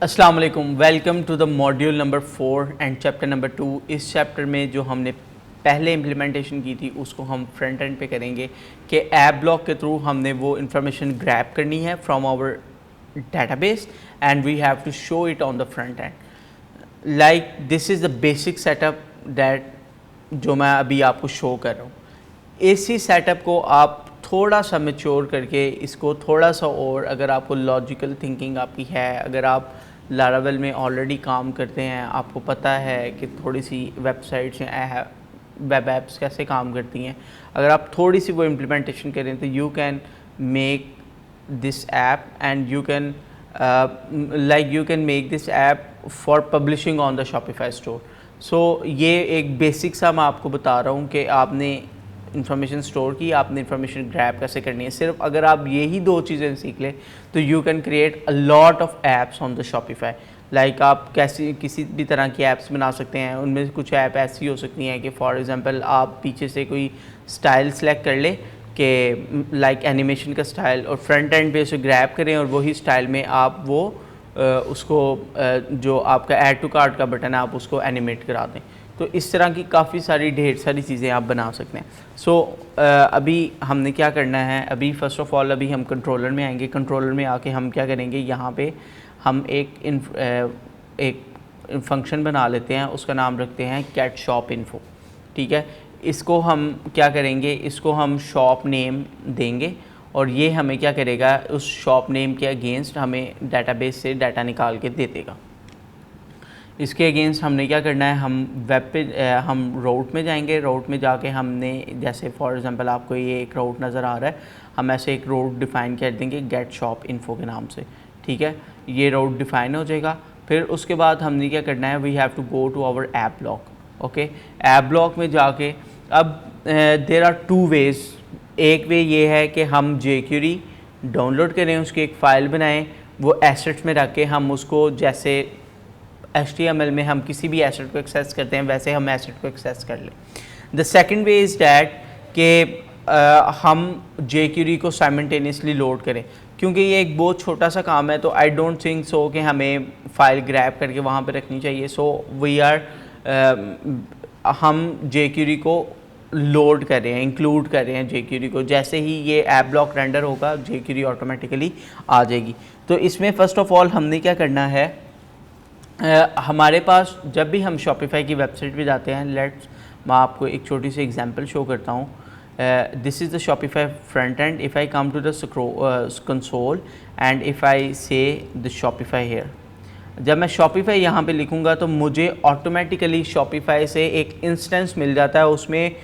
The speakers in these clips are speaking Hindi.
अस्सलाम वालेकुम, welcome to the module number 4 and chapter number 2। इस चैप्टर में जो हमने पहले इम्प्लीमेंटेशन की थी उसको हम फ्रंट एंड पे करेंगे कि ऐप ब्लॉक के थ्रू हमने वो इंफॉर्मेशन ग्रैब करनी है from our database and we have to show it on the front end। like this is the basic setup that जो मैं अभी आपको शो कर रहा हूँ। इसी सेटअप को आप थोड़ा सा मैच्योर करके इसको थोड़ा सा, और अगर आपको लॉजिकल थिंकिंग आपकी है, अगर आप लारावेल में ऑलरेडी काम करते हैं, आपको पता है कि थोड़ी सी वेबसाइट्स या वेब ऐप्स कैसे काम करती हैं, अगर आप थोड़ी सी वो इम्प्लीमेंटेशन करें तो you can make this app and you can you can make this app for publishing on the Shopify store। so ये एक बेसिक सा मैं आपको बता रहा हूँ कि आपने इंफॉर्मेशन स्टोर की, आपने इंफॉर्मेशन ग्रैब कैसे करनी है। सिर्फ अगर आप यही दो चीज़ें सीख लें तो you can create a lot of apps on the Shopify. Like आप कैसी किसी भी तरह की ऐप्स बना सकते हैं। उनमें से कुछ ऐप ऐसी हो सकती हैं कि फॉर एग्ज़ाम्पल आप पीछे से कोई स्टाइल सेलेक्ट कर ले कि लाइक एनिमेशन का स्टाइल, और फ्रंट एंड पे उसे ग्रैब करें और वही स्टाइल में आप वो उसको जो आपका ऐड टू कार्ट का बटन है आप उसको एनिमेट करा दें। तो इस तरह की काफ़ी सारी ढेर सारी चीज़ें आप बना सकते हैं। सो अभी हमने क्या करना है, अभी फ़र्स्ट ऑफ़ ऑल अभी हम कंट्रोलर में आएंगे। कंट्रोलर में आके हम क्या करेंगे, यहाँ पे हम एक फंक्शन बना लेते हैं, उसका नाम रखते हैं कैट शॉप इन्फो। ठीक है, इसको हम क्या करेंगे, इसको हम शॉप नेम देंगे और ये हमें क्या करेगा, उस शॉप नेम के अगेंस्ट हमें डाटाबेस से डाटा निकाल के दे देगा। इसके अगेंस्ट हमने क्या करना है, हम वेब पे हम राउट में जाएंगे। राउट में जाके हमने जैसे फॉर एग्जांपल आपको ये एक राउट नज़र आ रहा है, हम ऐसे एक राउट डिफ़ाइन कर देंगे गेट शॉप इन्फो के नाम से। ठीक है, ये राउट डिफ़ाइन हो जाएगा। फिर उसके बाद हमने क्या करना है, we have to go to our app block. Okay, app block में जाके अब देर आर टू वेज़। एक वे ये है कि हम jQuery डाउनलोड करें, उसकी एक फ़ाइल बनाएं, वो एसेट्स में रख के हम उसको जैसे HTML में हम किसी भी एसेट को एक्सेस करते हैं वैसे हम एसेट को एक्सेस कर लें। The second way is that कि हम jQuery को साइमल्टेनियसली लोड करें, क्योंकि ये एक बहुत छोटा सा काम है तो आई डोंट थिंक सो कि हमें फ़ाइल ग्रैब करके वहाँ पे रखनी चाहिए। सो वी आर हम jQuery को लोड कर रहे हैं, इंक्लूड कर रहे हैं jQuery को। जैसे ही ये ऐप ब्लॉक रेंडर होगा jQuery ऑटोमेटिकली आ जाएगी। तो इसमें फ़र्स्ट ऑफ़ ऑल हमने क्या करना है, हमारे पास जब भी हम शॉपिफाई की वेबसाइट पे जाते हैं, मैं आपको एक छोटी सी एग्जांपल शो करता हूँ। This is the Shopify front end. If I come to the console and if I say the Shopify hair, जब मैं शॉपिफाई यहाँ पे लिखूँगा तो मुझे ऑटोमेटिकली शॉपिफाई से एक इंस्टेंस मिल जाता है। उसमें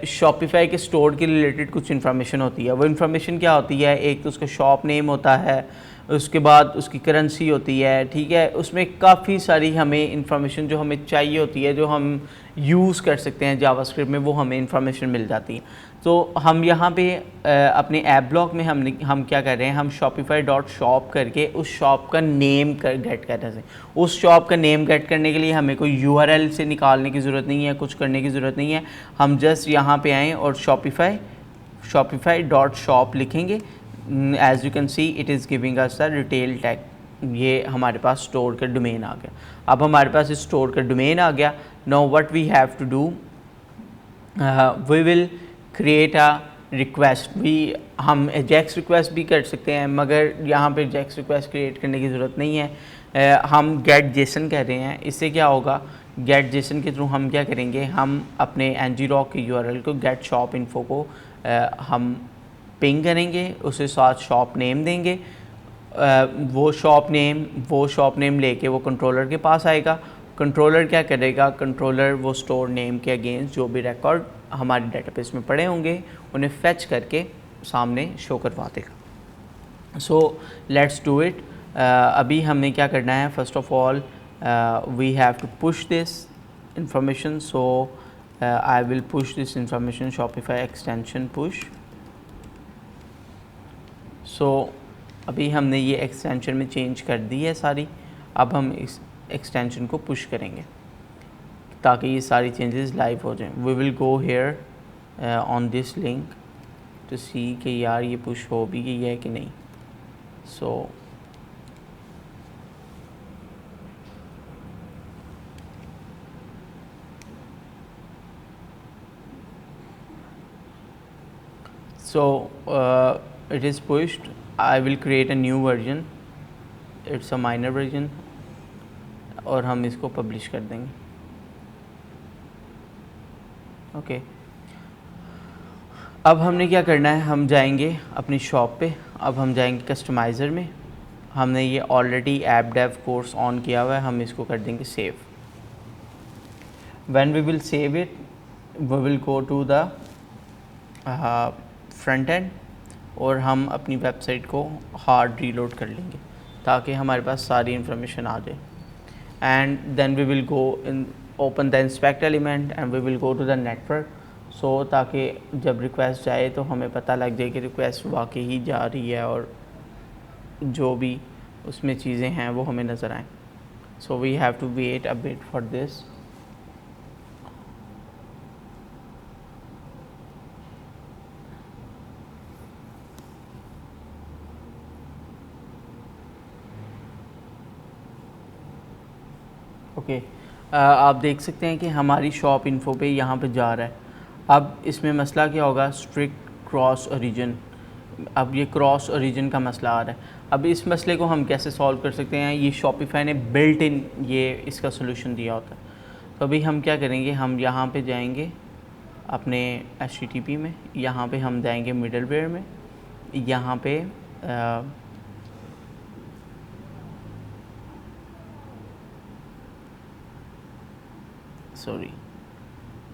शॉपिफाई के स्टोर के रिलेटेड कुछ इन्फॉर्मेशन होती है। वो इन्फॉर्मेशन क्या होती है, एक तो उसका शॉप नेम होता है, उसके बाद उसकी करेंसी होती है। ठीक है, उसमें काफ़ी सारी हमें इंफॉर्मेशन जो हमें चाहिए होती है, जो हम यूज़ कर सकते हैं जावास्क्रिप्ट में, वो हमें इंफॉर्मेशन मिल जाती है। तो हम यहाँ पे अपने ऐप ब्लॉक में हम क्या कर रहे हैं, हम शॉपिफाई डॉट शॉप करके उस शॉप का नेम गेट कर रहे हैं। उस शॉप का नेम गेट करने के लिए हमें कोई यूआरएल से निकालने की ज़रूरत नहीं है, कुछ करने की ज़रूरत नहीं है। हम जस्ट यहाँ पे आएँ और शॉपिफाई डॉट शॉप लिखेंगे। As you can see it is giving us the retail tag. ये हमारे पास स्टोर का डोमेन आ गया। अब हमारे पास इस स्टोर का डोमेन आ गया। Now what we have to do, we will create a request. हम एजेक्स रिक्वेस्ट भी कर सकते हैं, मगर यहाँ पे एजेक्स रिक्वेस्ट क्रिएट करने की ज़रूरत नहीं है। हम गेट जेसन कह रहे हैं। इससे क्या होगा, गेट जेसन के थ्रू हम क्या करेंगे, हम अपने ngrok के यूआरएल को गेट शॉप इन्फो को हम पिंग करेंगे, उसे साथ शॉप नेम देंगे। वो शॉप नेम लेके वो कंट्रोलर के पास आएगा। कंट्रोलर क्या करेगा, कंट्रोलर वो स्टोर नेम के अगेंस्ट जो भी रिकॉर्ड हमारे डेटाबेस में पड़े होंगे उन्हें फेच करके सामने शो करवा देगा। So let's do it. अभी हमने क्या करना है, first of all we have to push this information. So I will push this information Shopify extension push. So अभी हमने ये एक्सटेंशन में चेंज कर दी है सारी। अब हम इस एक्सटेंशन को पुश करेंगे ताकि ये सारी चेंजेस लाइव हो जाएं। We will go here on this link to see कि यार ये पुश हो भी गई है कि नहीं। सो So it is pushed. I will create a new version. It's a minor version और हम इसको पब्लिश कर देंगे. ओके अब हमने क्या करना है, हम जाएंगे अपनी शॉप पे. अब हम जाएंगे कस्टमाइज़र में. हमने ये already app dev course on किया हुआ है, हम इसको कर देंगे save. When we will save it we will go to the front end और हम अपनी वेबसाइट को हार्ड रीलोड कर लेंगे ताकि हमारे पास सारी इन्फॉर्मेशन आ जाए. And then we will go in open the inspect element and we will go to the network. So ताकि जब रिक्वेस्ट जाए तो हमें पता लग जाए कि रिक्वेस्ट वाकई ही जा रही है और जो भी उसमें चीज़ें हैं वो हमें नज़र आएँ. So we have to wait a bit for this. Okay आप देख सकते हैं कि हमारी शॉप इन्फो पे यहाँ पे जा रहा है. अब इसमें मसला क्या होगा, स्ट्रिक्ट क्रॉस ओरिजिन. अब ये क्रॉस ओरिजिन का मसला आ रहा है. अब इस मसले को हम कैसे सॉल्व कर सकते हैं, ये शॉपिफाई ने बिल्ट इन ये इसका सोल्यूशन दिया होता है. तो अभी हम क्या करेंगे, हम यहाँ पे जाएंगे अपने HTTP में, यहाँ पे हम जाएंगे मिडलवेयर में, यहाँ पे सॉरी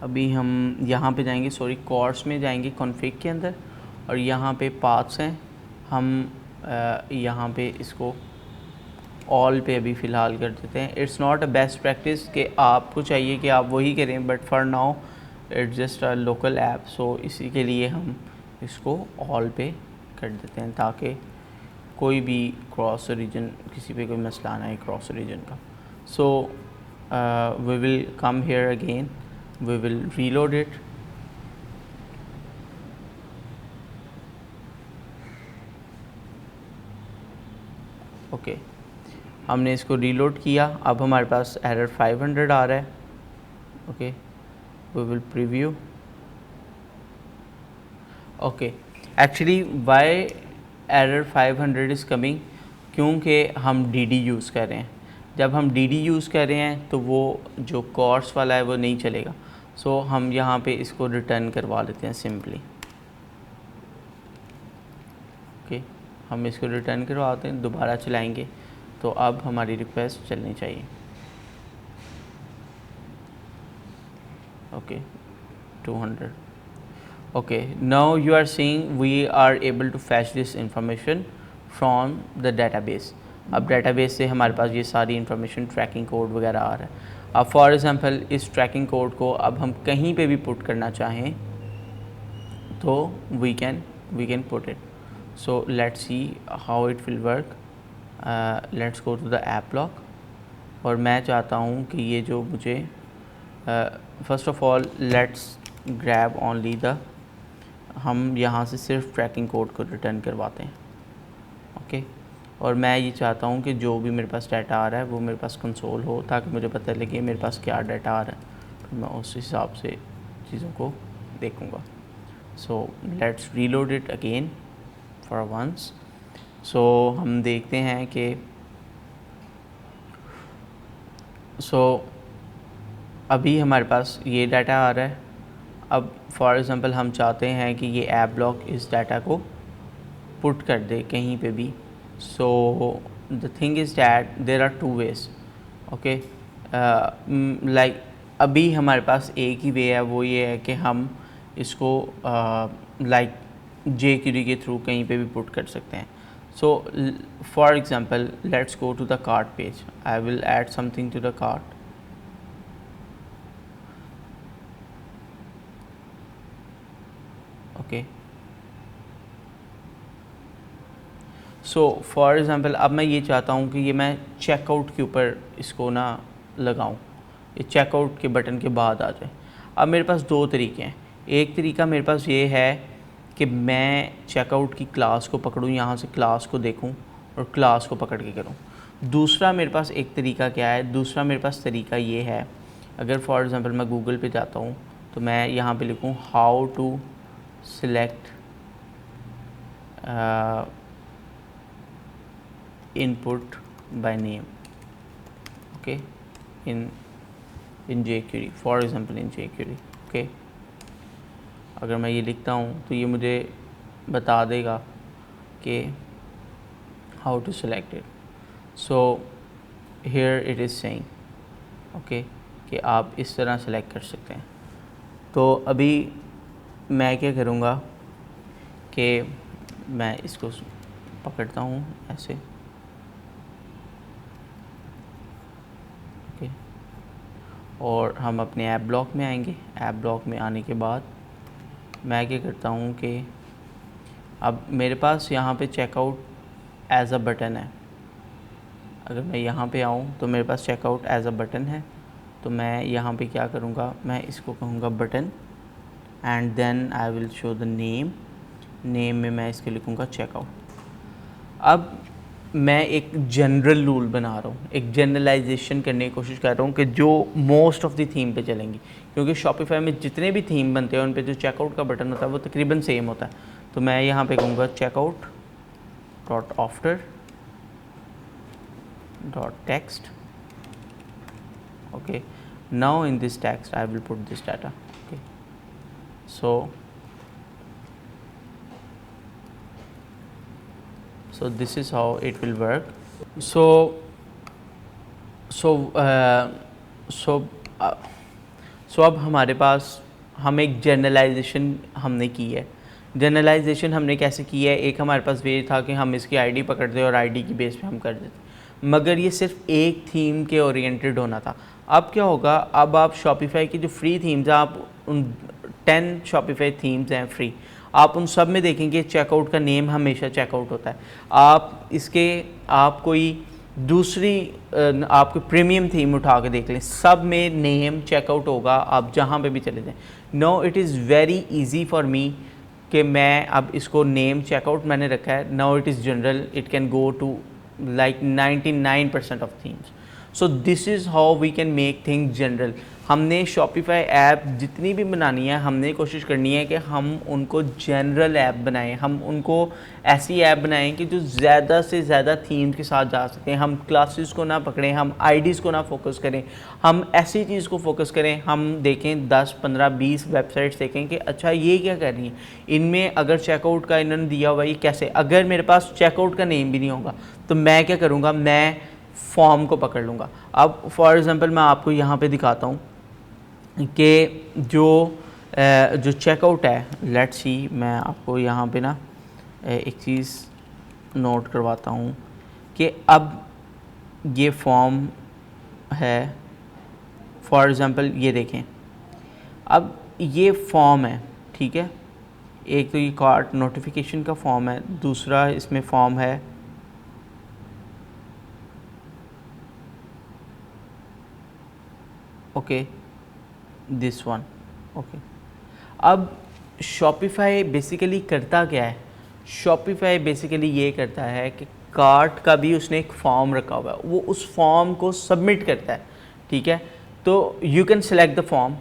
अभी हम यहाँ पे जाएंगे, कोर्स में जाएंगे कॉन्फ़िग के अंदर और यहाँ पे पाथ्स हैं. हम यहाँ पे इसको ऑल पे अभी फ़िलहाल कर देते हैं. It's not a best practice कि आपको चाहिए कि आप वही करें, but for now it's just a local app. So इसी के लिए हम इसको ऑल पे कर देते हैं ताकि कोई भी क्रॉस ओरिजिन, किसी पे कोई मसला ना है क्रॉस ओरिजिन का. सो we will come here again, we will reload it. Okay हमने इसको रीलोड किया. अब हमारे पास एरर 500 आ रहा है. Okay we will preview. Okay actually why error 500 is coming, क्योंकि हम DD यूज़ कर रहे हैं. जब हम DD यूज़ कर रहे हैं तो वो जो कोर्स वाला है वो नहीं चलेगा. सो हम यहाँ पे इसको रिटर्न करवा लेते हैं सिंपली. ओके हम इसको रिटर्न करवाते हैं, दोबारा चलाएंगे तो अब हमारी रिक्वेस्ट चलनी चाहिए. Okay 200. Okay now you are seeing we are able to fetch this information from the database. अब डेटाबेस से हमारे पास ये सारी इन्फॉर्मेशन ट्रैकिंग कोड वगैरह आ रहा है. अब फॉर एग्ज़ाम्पल इस ट्रैकिंग कोड को अब हम कहीं पे भी पुट करना चाहें तो we can put it. So let's see how it will work. Let's go to the app block और मैं चाहता हूँ कि ये जो मुझे first of all let's grab only the, हम यहाँ से सिर्फ ट्रैकिंग कोड को रिटर्न करवाते हैं. ओके और मैं ये चाहता हूँ कि जो भी मेरे पास डाटा आ रहा है वो मेरे पास कंसोल हो ताकि मुझे पता लगे मेरे पास क्या डाटा आ रहा है, फिर मैं उस हिसाब से चीज़ों को देखूँगा. So let's reload it again for once. So हम देखते हैं कि अभी हमारे पास ये डाटा आ रहा है. अब फॉर एग्ज़ाम्पल हम चाहते हैं कि ये ऐप ब्लॉक इस डाटा को पुट कर दे कहीं पे भी. So the thing is that there are two ways. Okay like अभी हमारे पास एक ही वे है, वो ये है कि हम इसको like jQuery के थ्रू कहीं पे भी पुट कर सकते हैं. So for example let's go to the cart page. I will add something to the cart. Okay so for example अब मैं ये चाहता हूँ कि ये मैं चेकआउट के ऊपर इसको ना लगाऊँ, ये चेकआउट के बटन के बाद आ जाए. अब मेरे पास दो तरीके हैं. एक तरीका मेरे पास ये है कि मैं चेकआउट की क्लास को पकड़ूँ, यहाँ से क्लास को देखूँ और क्लास को पकड़ के करूँ. दूसरा मेरे पास एक तरीका क्या है, दूसरा मेरे पास तरीका ये है, अगर फॉर एग्ज़ाम्पल मैं गूगल पे जाता हूँ तो मैं यहाँ पे लिखूँ how to select input by name, okay, in jQuery, for example in jQuery, okay. अगर मैं ये लिखता हूँ तो ये मुझे बता देगा कि how to select it. So here it is saying, okay, कि आप इस तरह सेलेक्ट कर सकते हैं. तो अभी मैं क्या करूँगा कि मैं इसको पकड़ता हूँ ऐसे, ओके, और हम अपने ऐप ब्लॉक में आएंगे. ऐप ब्लॉक में आने के बाद मैं क्या करता हूँ कि अब मेरे पास यहाँ पे चेकआउट एज अ बटन है. अगर मैं यहाँ पे आऊँ तो मेरे पास चेकआउट एज अ बटन है. तो मैं यहाँ पे क्या करूँगा, मैं इसको कहूँगा button and then I will show the name. Name में मैं इसके लिखूँगा चेकआउट. अब मैं एक जनरल रूल बना रहा हूँ, एक जनरलाइजेशन करने की कोशिश कर रहा हूँ कि जो मोस्ट ऑफ द थीम पे चलेंगी, क्योंकि शॉपिफाई में जितने भी थीम बनते हैं उन पे जो चेकआउट का बटन होता है वो तकरीबन सेम होता है. तो मैं यहाँ पे कहूँगा checkout dot after dot text. okay, now in this text I will put this data. Okay, so this is how it will work. So अब हमारे पास हम एक जनरलाइजेशन हमने की है. जनरलाइजेशन हमने कैसे की है, एक हमारे पास वे था कि हम इसकी आईडी पकड़ते और आईडी की बेस पे हम कर देते, मगर ये सिर्फ एक थीम के ओरिएंटेड होना था. अब क्या होगा, अब आप शॉपिफाई की जो फ्री थीम्स हैं, आप उन 10 शॉपिफाई थीम्स हैं फ्री, आप उन सब में देखेंगे चेकआउट का नेम हमेशा चेकआउट होता है. आप कोई दूसरी आपको प्रीमियम थीम उठा के देख लें, सब में नेम चेकआउट होगा, आप जहाँ पे भी चले जाएं. No, it is very easy for me कि मैं अब इसको नेम चेकआउट मैंने रखा है. Now it is general, it can go to like 99% of themes. So this is how we can make things general. हमने शॉपिफाई ऐप जितनी भी बनानी है, हमने कोशिश करनी है कि हम उनको जनरल ऐप बनाएं, हम उनको ऐसी ऐप बनाएं कि जो ज़्यादा से ज़्यादा थीम के साथ जा सकते हैं. हम क्लासेस को ना पकड़ें, हम आईडीज़ को ना फोकस करें, हम ऐसी चीज़ को फोकस करें. हम देखें 10, 15, 20 वेबसाइट्स देखें कि अच्छा ये क्या कर रही हैं, इनमें अगर चेकआउट का इन्होंने दिया हुआ ये कैसे. अगर मेरे पास चेकआउट का नेम भी नहीं होगा तो मैं क्या करूँगा, मैं फॉर्म को पकड़ लूँगा. अब फॉर एग्ज़ाम्पल मैं आपको यहाँ पे दिखाता हूँ कि जो चेकआउट है, लेट्स सी, मैं आपको यहाँ पे ना एक चीज़ नोट करवाता हूँ कि अब ये फॉर्म है. फॉर एग्ज़ाम्पल ये देखें, अब ये फॉर्म है, ठीक है. एक तो ये कार्ट नोटिफिकेशन का फॉर्म है, दूसरा इसमें फॉर्म है ओके, दिस वन, ओके. अब शॉपिफाई बेसिकली करता क्या है, शॉपिफाई बेसिकली ये करता है कि कार्ट का भी उसने एक फॉर्म रखा हुआ है, वो उस फॉर्म को सबमिट करता है, ठीक है. तो you can select the form.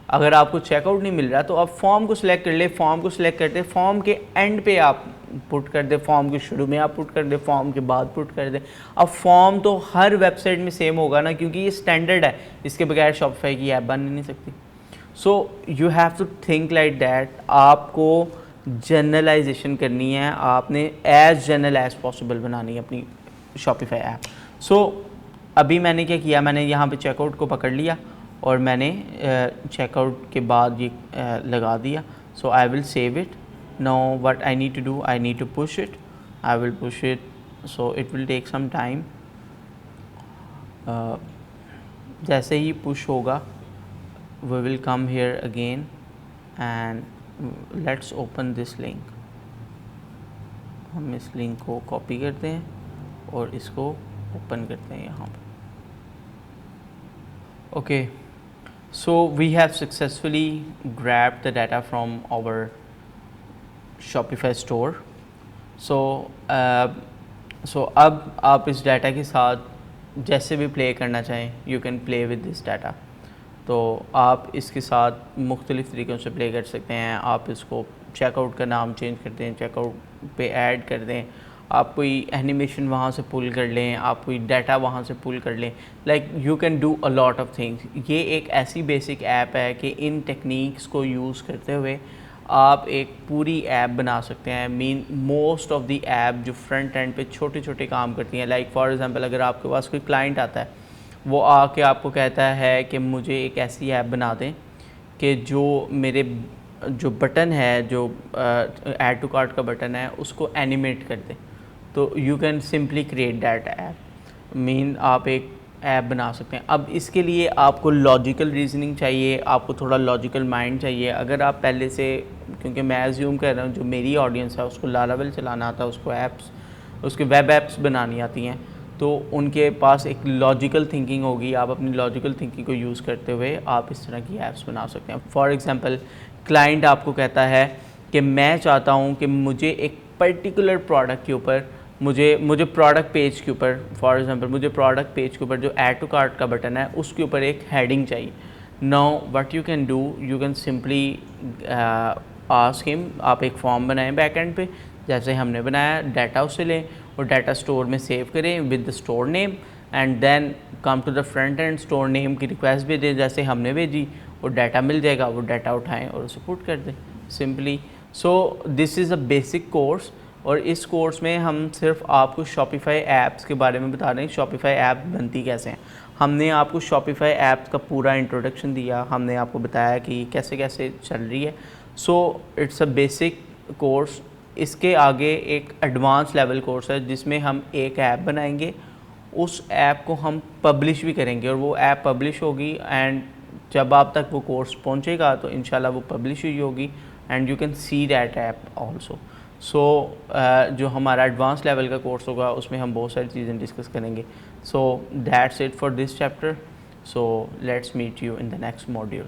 अगर आपको चेकआउट नहीं मिल रहा तो आप फॉर्म को सिलेक्ट कर ले. फॉर्म को सिलेक्ट करते, फॉर्म के एंड पे आप पुट कर दे, फॉर्म के शुरू में आप पुट कर दे, फॉर्म के बाद पुट कर दे. अब फॉर्म तो हर वेबसाइट में सेम होगा ना, क्योंकि ये स्टैंडर्ड है, इसके बगैर शॉपिफाई की ऐप बन नहीं सकती. So you have to think like that. आपको जनरलाइजेशन करनी है, आपने एज जनरल एज पॉसिबल बनानी है अपनी शॉपिफाई ऐप. सो अभी मैंने क्या किया, मैंने यहाँ पे चेकआउट को पकड़ लिया और मैंने चेकआउट के बाद ये लगा दिया. So I will save it. Now what I need to do, I need to push it. I will push it, so it will take some time. जैसे ही पुश होगा we will come here again and let's open this link. हम इस लिंक को कॉपी करते हैं और इसको ओपन करते हैं यहाँ पर. Okay, so we have successfully grabbed the data from our Shopify store. So अब आप इस डाटा के साथ जैसे भी प्ले करना चाहें, you can play with this data. तो आप इसके साथ मुख्तलिफ़ तरीक़ों से प्ले कर सकते हैं. आप इसको चेकआउट का नाम चेंज करते हैं, चेकआउट पे ऐड कर दें, आप कोई एनिमेशन वहाँ से पुल कर लें, आप कोई डाटा वहाँ से पुल कर लें, like you can do a lot of things. ये एक ऐसी बेसिक ऐप है कि इन टेक्निक्स को यूज़ करते हुए आप एक पूरी ऐप बना सकते हैं। Mean most of the app जो फ्रंट एंड पे छोटे छोटे काम करती हैं, लाइक फॉर एग्जांपल अगर आपके पास कोई क्लाइंट आता है, वो आके आपको कहता है कि मुझे एक ऐसी ऐप बना दें कि जो मेरे जो बटन है, जो ऐड टू कार्ट का बटन है, उसको एनिमेट कर दे। तो you can simply create that app. Mean आप एक ऐप बना सकते हैं। अब इसके लिए आपको लॉजिकल रीजनिंग चाहिए, आपको थोड़ा लॉजिकल माइंड चाहिए। अगर आप पहले से, क्योंकि मैं एज्यूम कर रहा हूँ जो मेरी ऑडियंस है उसको लारावेल चलाना आता है, उसको ऐप्स, उसके वेब ऐप्स बनानी आती हैं, तो उनके पास एक लॉजिकल थिंकिंग होगी। आप अपनी लॉजिकल थिंकिंग को यूज़ करते हुए आप इस तरह की ऐप्स बना सकते हैं। फॉर एग्ज़ाम्पल क्लाइंट आपको कहता है कि मैं चाहता हूँ कि मुझे एक पर्टिकुलर प्रोडक्ट के ऊपर, मुझे प्रोडक्ट पेज के ऊपर, फॉर एग्जांपल मुझे प्रोडक्ट पेज के ऊपर जो ऐड टू कार्ट का बटन है उसके ऊपर एक हेडिंग चाहिए। Now what you can do, you can simply ask him, आप एक फॉर्म बनाएं बैकएंड पे जैसे हमने बनाया, डाटा उससे लें और डाटा स्टोर में सेव करें with the store name, and then come to the front end, store name की रिक्वेस्ट भेजें जैसे हमने भेजी, वो डाटा मिल जाएगा, वो डाटा उठाएं और उसे पुट कर दें simply. So this is a basic course, और इस कोर्स में हम सिर्फ आपको शॉपिफाई ऐप्स के बारे में बता रहे हैं, शॉपिफाई ऐप बनती कैसे हैं। हमने आपको शॉपिफाई ऐप्स का पूरा इंट्रोडक्शन दिया, हमने आपको बताया कि कैसे कैसे चल रही है। So it's a basic course. इसके आगे एक एडवांस लेवल कोर्स है जिसमें हम एक ऐप बनाएंगे, उस ऐप को हम पब्लिश भी करेंगे और वो ऐप पब्लिश होगी, एंड जब आप तक वो कोर्स पहुंचेगा तो इंशाल्लाह वो पब्लिश हुई होगी, and you can see that app also. So जो हमारा एडवांस लेवल का कोर्स होगा उसमें हम बहुत सारी चीज़ें डिस्कस करेंगे। So that's it for this chapter. So let's meet you in the next module.